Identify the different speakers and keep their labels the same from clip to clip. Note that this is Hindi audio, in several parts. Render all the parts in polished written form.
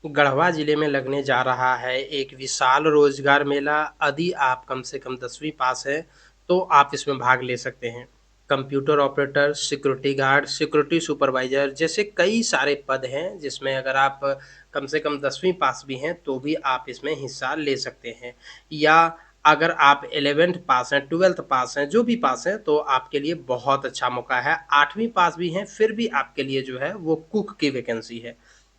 Speaker 1: गढ़वा जिले में लगने जा रहा है एक विशाल रोजगार मेला। यदि आप कम से कम 10वीं पास हैं तो आप इसमें भाग ले सकते हैं। Computer operator, security guard, security supervisor जैसे कई सारे पद हैं जिसमें अगर आप कम से कम 10वीं पास भी हैं तो भी आप इसमें हिस्सा ले सकते हैं। या अगर आप 11th पास हैं, 12th पास हैं, जो भी पास हैं तो आपके लिए बहुत अच्छा मौका है। 8वीं पास भी हैं फिर भी आपके लिए जो है वो कुक की वैकेंसी है।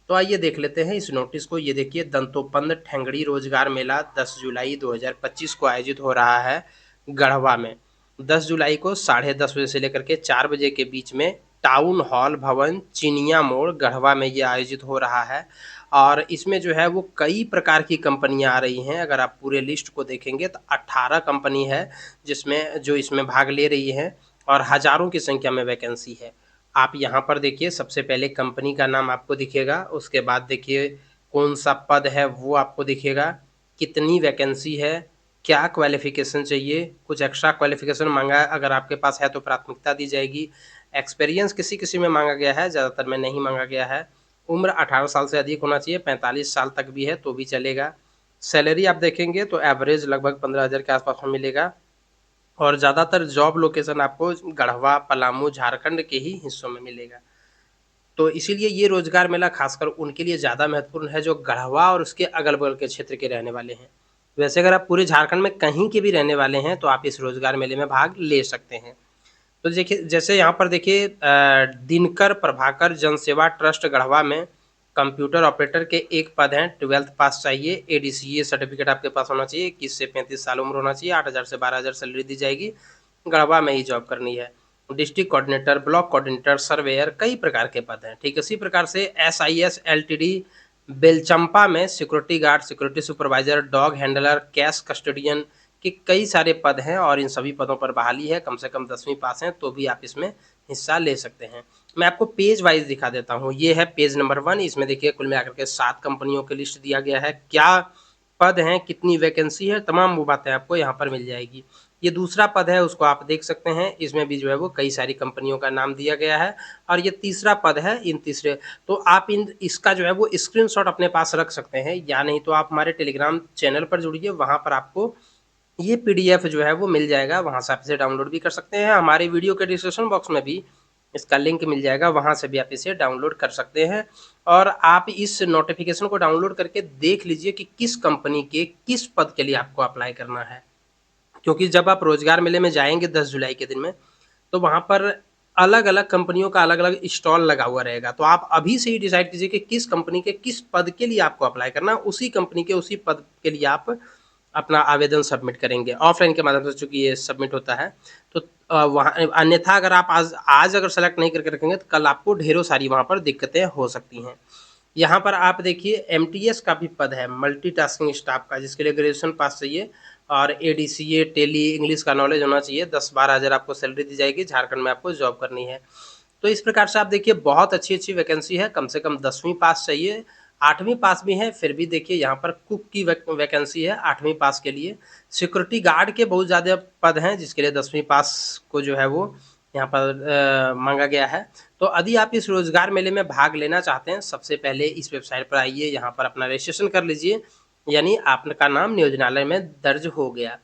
Speaker 1: तो आइए देख लेते हैं इस नोटिस को। ये देखिए, दंतोपंत ठेंगड़ी रोजगार मेला 10 जुलाई 2025 को आयोजित हो रहा है गढ़वा में। 10 जुलाई को 10:30 बजे से लेकर के 4 बजे के बीच में टाउन हॉल भवन चिनिया मोड़ गढ़वा में ये आयोजित हो रहा है। और इसमें जो है वो कई प्रकार की कंपनियां आ रही हैं। अगर आप पूरे लिस्ट को देखेंगे तो 18 कंपनी है जिसमें जो इसमें भाग ले रही हैं और हजारों की संख्या में वैकेंसी है। आप यहाँ पर देखिए, सबसे पहले कंपनी का नाम आपको दिखेगा, उसके बाद देखिए कौन सा पद है वो आपको दिखेगा, कितनी वैकेंसी है, क्या क्वालिफिकेशन चाहिए, कुछ एक्स्ट्रा क्वालिफिकेशन मांगा है, अगर आपके पास है तो प्राथमिकता दी जाएगी। एक्सपीरियंस किसी किसी में मांगा गया है, ज़्यादातर में नहीं मांगा गया है। उम्र 18 साल से अधिक होना चाहिए, 45 साल तक भी है तो भी चलेगा। सैलरी आप देखेंगे तो एवरेज लगभग 15,000 के आसपास में मिलेगा। और ज़्यादातर जॉब लोकेशन आपको गढ़वा, पलामू, झारखंड के ही हिस्सों में मिलेगा। तो इसीलिए ये रोजगार मेला खासकर उनके लिए ज़्यादा महत्वपूर्ण है जो गढ़वा और उसके अगल-बगल के क्षेत्र के रहने वाले हैं। वैसे अगर आप पूरे झारखंड में कहीं के भी रहने वाले हैं तो आप इस रोजगार मेले में भाग ले सकते हैं। तो देखिए, जैसे यहाँ पर देखिए दिनकर प्रभाकर जनसेवा ट्रस्ट गढ़वा में कंप्यूटर ऑपरेटर के एक पद हैं। 12th पास चाहिए, एडीसीए सर्टिफिकेट आपके पास होना चाहिए, 21 से 35 साल उम्र होना चाहिए, 8,000 से 12,000 सैलरी दी जाएगी। गढ़वा में ही जॉब करनी है। District coordinator, block coordinator, surveyor, कई प्रकार के पद हैं। ठीक है, इसी प्रकार से एसआईएस एलटीडी बेलचंपा में security guard, security supervisor, dog handler, cash custodian के कई सारे पद हैं और इन सभी पदों पर बहाली है। कम से कम 10वीं पास हैं तो भी आप इसमें हिस्सा ले सकते हैं। मैं आपको पेज वाइज दिखा देता हूँ। ये है पेज नंबर 1। इसमें देखिए कुल मिलाकर के 7 कंपनियों की लिस्ट दिया गया है। क्या पद हैं, कितनी वैकेंसी है, तमाम वो बातें आपको यहाँ पर मिल जाएगी। ये दूसरा पद है, उसको आप देख सकते हैं। इसमें भी जो है वो कई सारी कंपनियों का नाम दिया गया है। और ये तीसरा पद है, इन तीसरे तो आप इन इसका जो है वो स्क्रीनशॉट अपने पास रख सकते हैं, या नहीं तो आप हमारे टेलीग्राम चैनल पर जुड़िए, वहाँ पर आपको ये पीडीएफ जो है वो मिल जाएगा, वहाँ से आप इसे डाउनलोड भी कर सकते हैं। हमारे वीडियो के डिस्क्रिप्शन बॉक्स में भी इसका लिंक मिल जाएगा, वहाँ से भी आप इसे डाउनलोड कर सकते हैं। और आप इस नोटिफिकेशन को डाउनलोड करके देख लीजिए कि किस कंपनी के किस पद के लिए आपको अप्लाई करना है। क्योंकि जब आप रोजगार मेले में जाएंगे 10 जुलाई के दिन में, तो वहाँ पर अलग अलग कंपनियों का अलग अलग स्टॉल लगा हुआ रहेगा। तो आप अभी से ही डिसाइड कीजिए कि किस कंपनी के किस पद के लिए आपको अप्लाई करना है, उसी कंपनी के उसी पद के लिए आप अपना आवेदन सबमिट करेंगे। ऑफलाइन के माध्यम से चूंकि ये सबमिट होता है, तो वहाँ अन्यथा अगर आप आज आज अगर सेलेक्ट नहीं करके रखेंगे तो कल आपको ढेरों सारी वहाँ पर दिक्कतें हो सकती हैं। यहाँ पर आप देखिए एमटीएस का भी पद है, मल्टीटास्किंग स्टाफ का, जिसके लिए ग्रेजुएशन पास चाहिए और एडीसीए, टेली, इंग्लिश का नॉलेज होना चाहिए। 10-12 हज़ार आपको सैलरी दी जाएगी। झारखंड में आपको जॉब करनी है। तो इस प्रकार से आप देखिए बहुत अच्छी अच्छी वैकेंसी है। कम से कम 10वीं पास चाहिए, 8वीं पास भी है फिर भी देखिए यहाँ पर कुक की वैकेंसी है 8वीं पास के लिए। सिक्योरिटी गार्ड के बहुत ज़्यादा पद हैं जिसके लिए 10वीं पास को जो है वो यहाँ पर मांगा गया है। तो यदि आप इस रोजगार मेले में भाग लेना चाहते हैं, सबसे पहले इस वेबसाइट पर आइए, यहाँ पर अपना रजिस्ट्रेशन कर लीजिए, यानी आपका नाम नियोजनालय में दर्ज हो गया।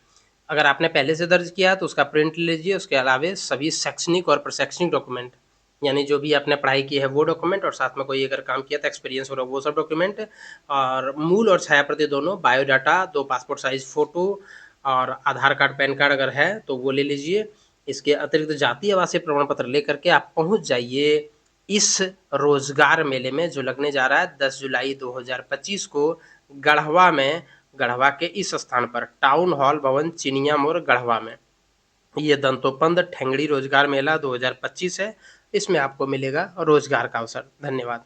Speaker 1: अगर आपने पहले से दर्ज किया तो उसका प्रिंट लीजिए। उसके अलावा सभी शैक्षणिक और प्रशैक्षणिक डॉक्यूमेंट, यानी जो भी आपने पढ़ाई की है वो डॉक्यूमेंट, और साथ में कोई अगर काम किया था, एक्सपीरियंस हो रहा वो सब डॉक्यूमेंट, और मूल और छाया प्रति दोनों, बायोडाटा, 2 पासपोर्ट साइज फ़ोटो और आधार कार्ड, पैन कार्ड अगर है तो वो ले लीजिए। इसके अतिरिक्त जातीय आवासीय प्रमाण पत्र लेकर के आप पहुंच जाइए इस रोजगार मेले में जो लगने जा रहा है 10 जुलाई 2025 को गढ़वा में। गढ़वा के इस स्थान पर टाउन हॉल भवन चिनिया मोड़ गढ़वा में ये दंतोपंत ठेंगड़ी रोजगार मेला 2025 है। इसमें आपको मिलेगा रोजगार का अवसर। धन्यवाद।